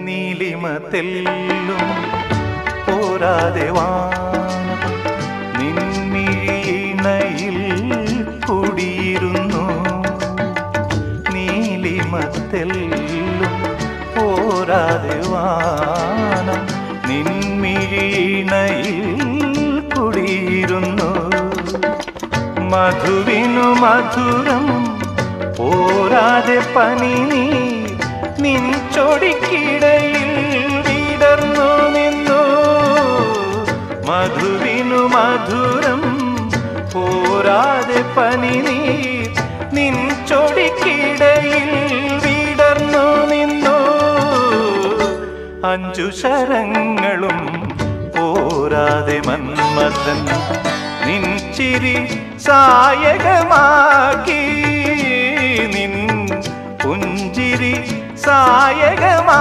നീലിമ തെല്ലും പോരാതെ വാനം നിൻമിഴിയിണയിൽ കുടിയിരുന്നു. നീലിമ തെല്ലും പോരാതെ വാനം നിൻമിഴിയിണയിൽ കുടിയിരുന്നു. മധുവിനു മധുരം പോരാതെ പനിനീർ നിൻ ചൊടിക്കിടയിൽ വിടർന്നു നിന്നു. മധുവിനു മധുരം പോരാതെ പനിനീർ നിൻ ചൊടിക്കിടയിൽ വിടർന്നു നിന്നു. അഞ്ചു ശരങ്ങളും പോരാതെ മന്മഥൻ നിൻ ചിരി സായകമാക്കി. നിൻ പുഞ്ചിരി സായകമാ